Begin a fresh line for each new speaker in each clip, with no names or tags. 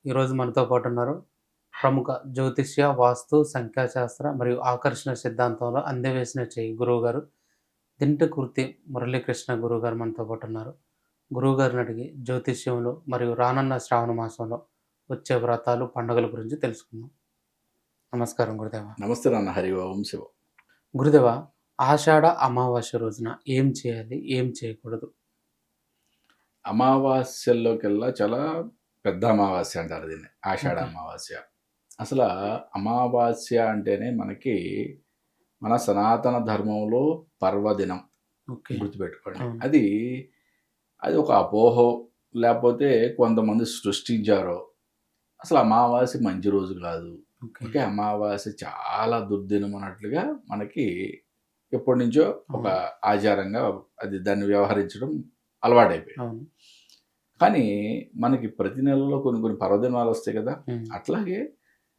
ఈరోజు మనతో పాటు ఉన్నారు. ప్రముఖ జ్యోతిష్య, వాస్తు, సంఖ్యాశాస్త్ర మరియు ఆకర్షణ సిద్ధాంతంలో అందెవేసిన చెయ్యి గురువుగారు దింటకుర్తి మురళీకృష్ణ గురువుగారు మనతో పాటు ఉన్నారు. గురువుగారిని అడిగి జ్యోతిష్యంలో మరియు రానున్న శ్రావణ మాసంలో వచ్చే వ్రతాలు, పండుగల గురించి తెలుసుకుందాం. నమస్కారం గురుదేవ.
నమస్తే నాన్న. హరి ఓం శివ.
గురుదేవ, ఆషాఢ అమావాస్య రోజున ఏం చేయాలి, ఏం చేయకూడదు?
అమావాస్యల్లోకెల్లా చాలా పెద్ద అమావాస్య అంటారు దీన్ని, ఆషాఢ
ఓకే.
అమావాస్య. అసలు అమావాస్య అంటేనే మనకి మన సనాతన ధర్మంలో పర్వదినం.
ఓకే.
గుర్తుపెట్టుకోండి.
అవును.
అది అది ఒక అపోహో, లేకపోతే కొంతమంది సృష్టించారో. అసలు అమావాస్య మంచి రోజు కాదు.
ఓకే.
ఓకే, అమావాస్య చాలా దుర్దినం అన్నట్లుగా మనకి ఎప్పటి నుంచో ఒక ఆచారంగా అది దాన్ని వ్యవహరించడం అలవాటైపోయింది.
అవును.
కానీ మనకి ప్రతి నెలలో కొన్ని కొన్ని పర్వదినాలు వస్తాయి కదా. అట్లాగే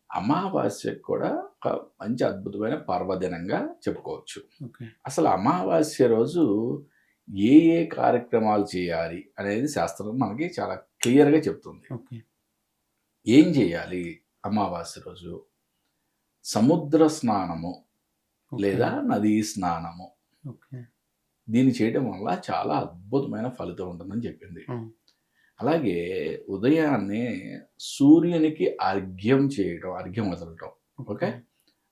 అమావాస్యకు కూడా ఒక మంచి అద్భుతమైన పర్వదినంగా చెప్పుకోవచ్చు.
ఓకే.
అసలు అమావాస్య రోజు ఏ ఏ కార్యక్రమాలు చేయాలి అనేది శాస్త్రం మనకి చాలా క్లియర్గా చెప్తుంది.
ఓకే.
ఏం చేయాలి అమావాస్య రోజు? సముద్ర స్నానము లేదా నదీ స్నానము.
ఓకే.
దీన్ని చేయడం వల్ల చాలా అద్భుతమైన ఫలితం ఉంటుందని చెప్పింది. అలాగే ఉదయాన్నే సూర్యునికి అర్ఘ్యం చేయడం, అర్ఘ్యం వదలటం. ఓకే,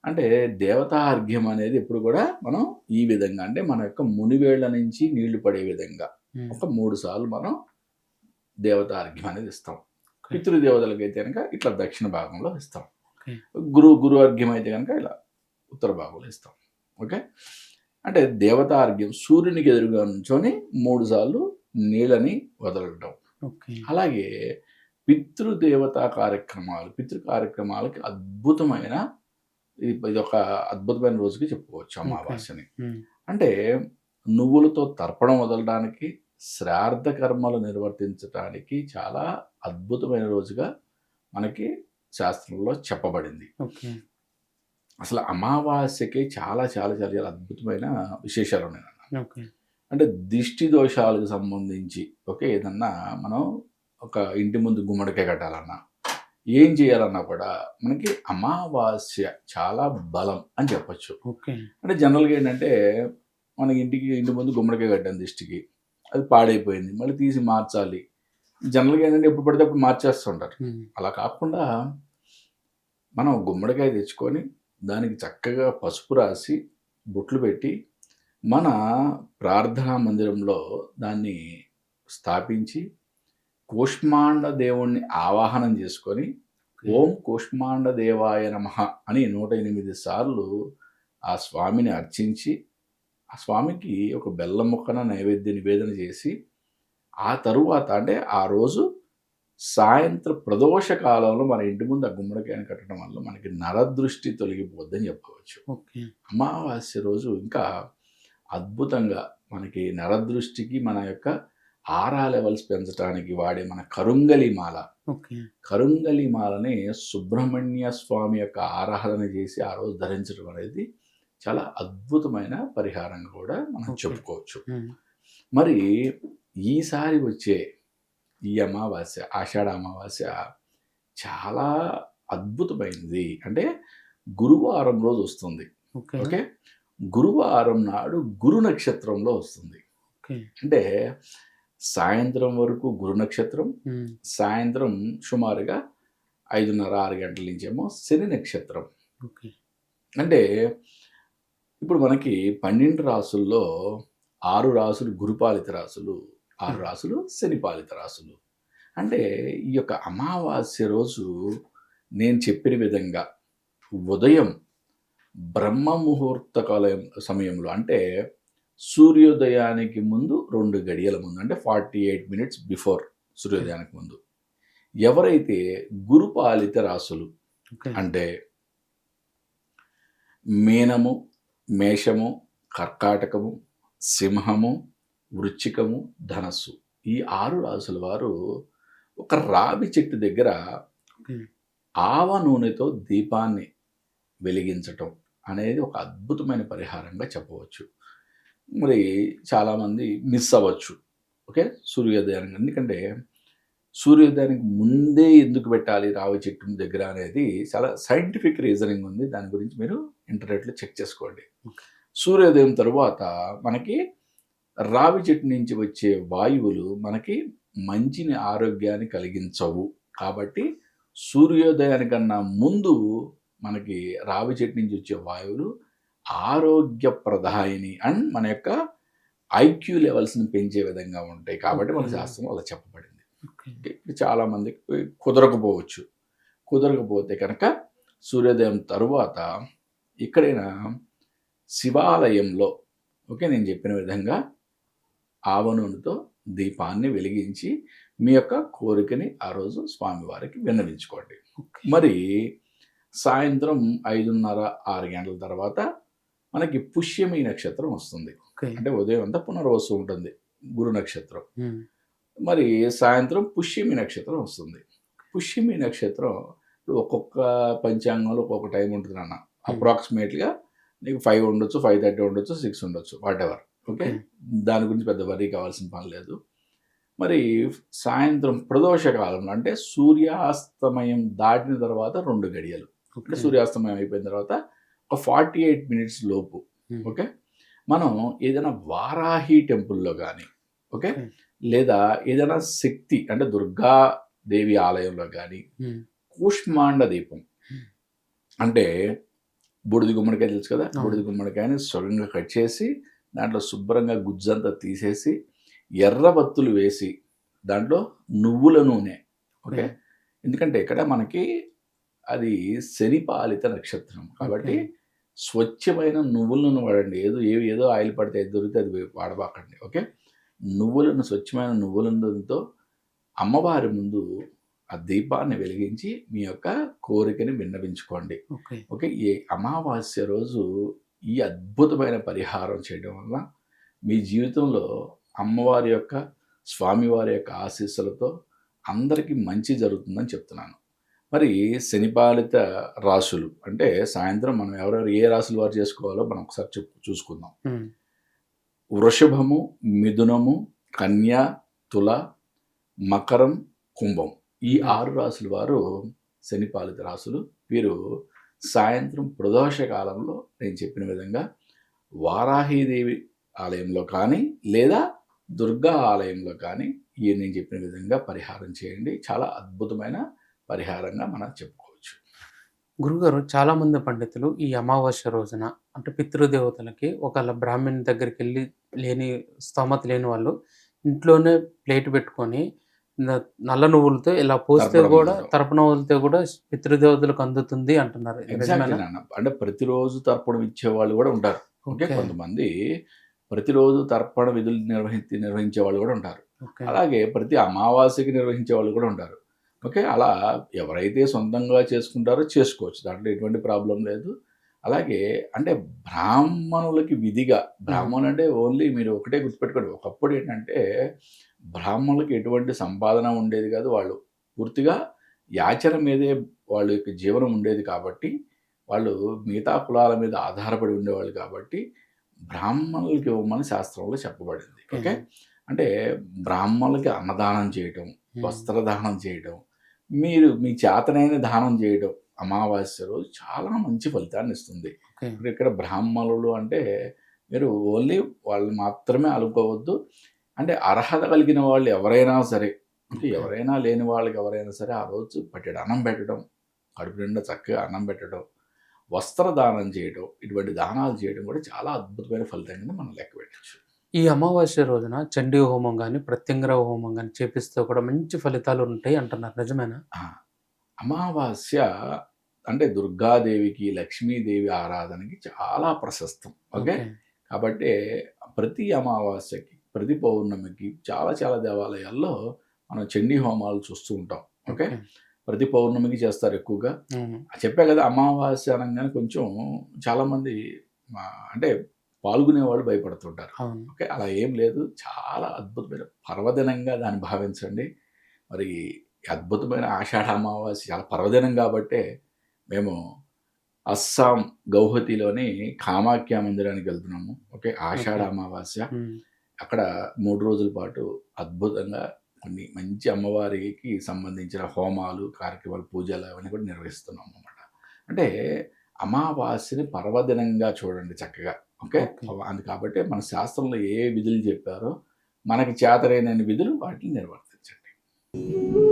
అంటే దేవతా అర్ఘ్యం అనేది ఎప్పుడు కూడా మనం ఈ విధంగా, అంటే మన యొక్క మునివేళ్ల నుంచి నీళ్లు పడే విధంగా ఒక 3 సార్లు మనం దేవతా అర్ఘ్యం అనేది ఇస్తాం. పితృదేవతలకైతే కనుక ఇట్లా దక్షిణ భాగంలో ఇస్తాం. గురు అర్ఘ్యం అయితే కనుక ఇలా ఉత్తర భాగంలో ఇస్తాం. ఓకే, అంటే దేవతా అర్ఘ్యం సూర్యునికి ఎదురుగా నుంచొని 3 సార్లు నీళ్ళని వదలటం. అలాగే పితృదేవతా కార్యక్రమాలు, పితృ కార్యక్రమాలకి అద్భుతమైన ఇది ఒక అద్భుతమైన రోజుకి చెప్పుకోవచ్చు అమావాస్యని. అంటే నువ్వులతో తర్పణం వదలడానికి, శ్రాద్ధ కర్మలు నిర్వర్తించడానికి చాలా అద్భుతమైన రోజుగా మనకి శాస్త్రంలో చెప్పబడింది. అసలు అమావాస్యకి చాలా చాలా చాలా చాలా అద్భుతమైన విశేషాలు ఉన్నాయి. అంటే దిష్టి దోషాలకు సంబంధించి ఏదన్నా మనం ఒక ఇంటి ముందు గుమ్మడికాయ కట్టాలన్నా, ఏం చేయాలన్నా కూడా మనకి అమావాస్య చాలా బలం అని చెప్పచ్చు. అంటే జనరల్గా ఏంటంటే మనకి ఇంటి ముందు గుమ్మడికాయ కట్టాను దిష్టికి, అది పాడైపోయింది, మళ్ళీ తీసి మార్చాలి. జనరల్గా ఏంటంటే ఎప్పుడు పడితే అప్పుడు మార్చేస్తుంటారు. అలా కాకుండా మనం గుమ్మడికాయ తెచ్చుకొని దానికి చక్కగా పసుపు రాసి బొట్లు పెట్టి మన ప్రార్థనా మందిరంలో దాన్ని స్థాపించి కూష్మాండ దేవుణ్ణి ఆవాహనం చేసుకొని ఓం కూష్మాండ దేవాయ నమః అని 108 సార్లు ఆ స్వామిని అర్చించి, ఆ స్వామికి ఒక బెల్లం ముక్కన నైవేద్య నివేదన చేసి, ఆ తరువాత అంటే ఆ రోజు సాయంత్రం ప్రదోష కాలంలో మన ఇంటి ముందు ఆ గుమ్మడికాయని కట్టడం వల్ల మనకి నరదృష్టి తొలగిపోద్దని చెప్పుకోవచ్చు. అమావాస్య రోజు ఇంకా అద్భుతంగా మనకి నరదృష్టికి మన యొక్క ఆరా లెవెల్స్ పెంచడానికి వాడే మన కరుంగలి మాల, కరుంగలి మాలని సుబ్రహ్మణ్య స్వామి యొక్క ఆరాధన చేసి ఆ రోజు ధరించడం అనేది చాలా అద్భుతమైన పరిహారంగా కూడా మనం చెప్పుకోవచ్చు. మరి ఈసారి వచ్చే ఈ అమావాస్య, ఆషాఢ అమావాస్య చాలా అద్భుతమైనది. అంటే గురువారం రోజు వస్తుంది. ఓకే, గురువారం నాడు గురు నక్షత్రంలో వస్తుంది. అంటే సాయంత్రం వరకు గురు నక్షత్రం, సాయంత్రం సుమారుగా 5:30-6 గంటల నుంచేమో శని నక్షత్రం. అంటే ఇప్పుడు మనకి 12 రాసుల్లో 6 రాసులు గురుపాలిత రాసులు, 6 రాసులు శనిపాలిత రాసులు. అంటే ఈ యొక్క అమావాస్య రోజు నేను చెప్పిన విధంగా ఉదయం బ్రహ్మ ముహూర్త సమయంలో, అంటే సూర్యోదయానికి ముందు 2 గడియల ముందు, అంటే 48 మినిట్స్ బిఫోర్ సూర్యోదయానికి ముందు ఎవరైతే గురుపాలిత రాసులు అంటే మీనము, మేషము, కర్కాటకము, సింహము, వృశ్చికము, ధనస్సు, ఈ 6 రాసుల వారు ఒక రావి చెట్టు దగ్గర ఆవ నూనెతో దీపాన్ని వెలిగించటం అనేది ఒక అద్భుతమైన పరిహారంగా చెప్పవచ్చు. మరి చాలామంది మిస్ అవ్వచ్చు. ఓకే, సూర్యోదయానికి. ఎందుకంటే సూర్యోదయానికి ముందే ఎందుకు పెట్టాలి రావి చెట్టు దగ్గర అనేది చాలా సైంటిఫిక్ రీజనింగ్ ఉంది. దాని గురించి మీరు ఇంటర్నెట్‌లో చెక్ చేసుకోండి. సూర్యోదయం తరువాత మనకి రావి చెట్టు నుంచి వచ్చే వాయువులు మనకి మంచిని ఆరోగ్యాన్ని కలిగించవు. కాబట్టి సూర్యోదయానికన్నా ముందు మనకి రావి చెట్టు నుంచి వచ్చే వాయువులు ఆరోగ్యప్రదాయిని అండ్ మన యొక్క ఐక్యూ లెవెల్స్‌ని పెంచే విధంగా ఉంటాయి. కాబట్టి మన శాస్త్రంలో అలా చెప్పబడింది. చాలామందికి కుదరకపోవచ్చు. కుదరకపోతే కనుక సూర్యోదయం తరువాత ఎక్కడైనా శివాలయంలో నేను చెప్పిన విధంగా ఆవ నూనెతో దీపాన్ని వెలిగించి మీ యొక్క కోరికని ఆ రోజు స్వామివారికి విన్నవించుకోండి. మరి సాయంత్రం 5:30, 6 గంటల తర్వాత మనకి పుష్యమి నక్షత్రం వస్తుంది. అంటే ఉదయం అంతా పునర్వసు ఉంటుంది గురు నక్షత్రం. మరి సాయంత్రం పుష్యమి నక్షత్రం వస్తుంది. పుష్యమి నక్షత్రం ఒక్కొక్క పంచాంగంలో ఒక్కొక్క టైం ఉంటుంది అన్న. అప్రాక్సిమేట్గా నీకు 5 ఉండొచ్చు, 5:30 ఉండొచ్చు, 6 ఉండొచ్చు, వాటెవర్. దాని గురించి పెద్ద వరీ కావాల్సిన పని లేదు. మరి సాయంత్రం ప్రదోష కాలంలో అంటే సూర్యాస్తమయం దాటిన తర్వాత 2 గడియలు, అంటే సూర్యాస్తమయం అయిపోయిన తర్వాత ఒక 48 మినిట్స్ లోపు మనం ఏదైనా వారాహి టెంపుల్లో కానీ లేదా ఏదైనా శక్తి అంటే దుర్గాదేవి ఆలయంలో కానీ కూష్మాండ దీపం అంటే బూడిద గుమ్మడికాయ తెలుసు కదా, బూడిద గుమ్మడికాయని సొగంగా కట్ చేసి దాంట్లో శుభ్రంగా గుజ్జంతా తీసేసి ఎర్ర బత్తులు వేసి దాంట్లో నువ్వుల నూనె ఎందుకంటే ఇక్కడ మనకి అది శనిపాలిత నక్షత్రం కాబట్టి స్వచ్ఛమైన నువ్వుల నూనె వాడండి. ఏదో ఆయిల్ పడితే దొరికితే అది వాడబాకండి. నువ్వులను స్వచ్ఛమైన నువ్వుల నూనెతో అమ్మవారి ముందు ఆ దీపాన్ని వెలిగించి మీ యొక్క కోరికని విన్నవించుకోండి. ఈ అమావాస్య రోజు ఈ అద్భుతమైన పరిహారం చేయడం వల్ల మీ జీవితంలో అమ్మవారి యొక్క స్వామివారి యొక్క ఆశీస్సులతో అందరికీ మంచి జరుగుతుందని చెప్తున్నాను. మరి శనిపాలిత రాశులు అంటే సాయంత్రం మనం ఎవరెవరు ఏ రాశులు వారు చేసుకోవాలో మనం ఒకసారి చూసుకుందాం. వృషభము, మిథునము, కన్య, తుల, మకరం, కుంభం ఈ 6 రాశుల వారు శనిపాలిత రాశులు. వీరు సాయంత్రం ప్రదోష కాలంలో నేను చెప్పిన విధంగా వారాహీదేవి ఆలయంలో కానీ లేదా దుర్గా ఆలయంలో కానీ నేను చెప్పిన విధంగా పరిహారం చేయండి. చాలా అద్భుతమైన పరిహారంగా మనం చెప్పుకోవచ్చు.
గురుగారు, చాలామంది పండితులు ఈ అమావాస్య రోజున అంటే పితృదేవతలకి ఒకళ్ళ బ్రాహ్మణ్ దగ్గరికి వెళ్ళి స్తోమత లేని వాళ్ళు ఇంట్లోనే ప్లేట్ పెట్టుకొని నల్ల నువ్వులతో ఇలా పోస్తే కూడా తర్పణం వదిలితే కూడా పితృదేవతలకు అందుతుంది అంటున్నారు.
అంటే ప్రతిరోజు తర్పణం ఇచ్చే వాళ్ళు కూడా ఉంటారు. కొంతమంది ప్రతిరోజు తర్పణ విధులు నిర్వహించే వాళ్ళు కూడా ఉంటారు. అలాగే ప్రతి అమావాస్యకి నిర్వహించే వాళ్ళు కూడా ఉంటారు. అలా ఎవరైతే సొంతంగా చేసుకుంటారో చేసుకోవచ్చు, దాంట్లో ఎటువంటి ప్రాబ్లం లేదు. అలాగే అంటే బ్రాహ్మణులకి విధిగా, బ్రాహ్మణులు అంటే ఓన్లీ మీరు ఒకటే గుర్తుపెట్టుకోండి, ఒకప్పుడు ఏంటంటే బ్రాహ్మణులకి ఎటువంటి సంపాదన ఉండేది కాదు. వాళ్ళు పూర్తిగా యాచన మీదే వాళ్ళ యొక్క జీవనం ఉండేది కాబట్టి వాళ్ళు మిగతా కులాల మీద ఆధారపడి ఉండేవాళ్ళు కాబట్టి బ్రాహ్మణులకి ఇవ్వమని శాస్త్రంలో చెప్పబడింది. అంటే బ్రాహ్మణులకి అన్నదానం చేయటం, వస్త్రదానం చేయటం, మీరు మీ చేతనైన దానం చేయడం అమావాస్య రోజు చాలా మంచి ఫలితాన్ని ఇస్తుంది. ఇక్కడ బ్రాహ్మణులు అంటే మీరు ఓన్లీ వాళ్ళు మాత్రమే అనుకోవద్దు. అంటే అర్హత కలిగిన వాళ్ళు ఎవరైనా సరే, అంటే ఎవరైనా లేని వాళ్ళకి ఎవరైనా సరే ఆ రోజు పట్టెడు అన్నం పెట్టడం, కడుపు నిండా చక్కగా అన్నం పెట్టడం, వస్త్రదానం చేయడం, ఇటువంటి దానాలు చేయడం కూడా చాలా అద్భుతమైన ఫలితం కింద మనం లెక్క పెట్టచ్చు.
ఈ అమావాస్య రోజున చండీ హోమం కానీ ప్రత్యంగర హోమం కానీ చేపిస్తే కూడా మంచి ఫలితాలు ఉంటాయి అంటున్నారు, నిజమేనా?
అమావాస్య అంటే దుర్గాదేవికి, లక్ష్మీదేవి ఆరాధనకి చాలా ప్రశస్తం. కాబట్టి ప్రతి అమావాస్యకి, ప్రతి పౌర్ణమికి చాలా చాలా దేవాలయాల్లో మనం చండీ హోమాలు చూస్తూ ఉంటాం. ప్రతి పౌర్ణమికి చేస్తారు ఎక్కువగా. చెప్పా కదా, అమావాస్య అనగానే కొంచెం చాలామంది అంటే పాల్గొనేవాళ్ళు భయపడుతుంటారు. అలా ఏం లేదు, చాలా అద్భుతమైన పర్వదినంగా దాన్ని భావించండి. మరి అద్భుతమైన ఆషాఢ అమావాస్య చాలా పర్వదినం కాబట్టే మేము అస్సాం గౌహతిలోని కామాఖ్య మందిరానికి వెళ్తున్నాము. ఆషాఢ అమావాస్య అక్కడ 3 రోజుల పాటు అద్భుతంగా కొన్ని మంచి అమ్మవారికి సంబంధించిన హోమాలు, కార్యక్రమాలు, పూజలు అవన్నీ కూడా నిర్వహిస్తున్నాం అన్నమాట. అంటే అమావాస్యని పర్వదినంగా చూడండి చక్కగా. ఓకే.
ఓకే.
కాబట్టి మన శాస్త్రంలో ఏ విధులు చెప్పారో మనకి చేతనైనన్ని విధులు వాటిని నిర్వర్తించండి.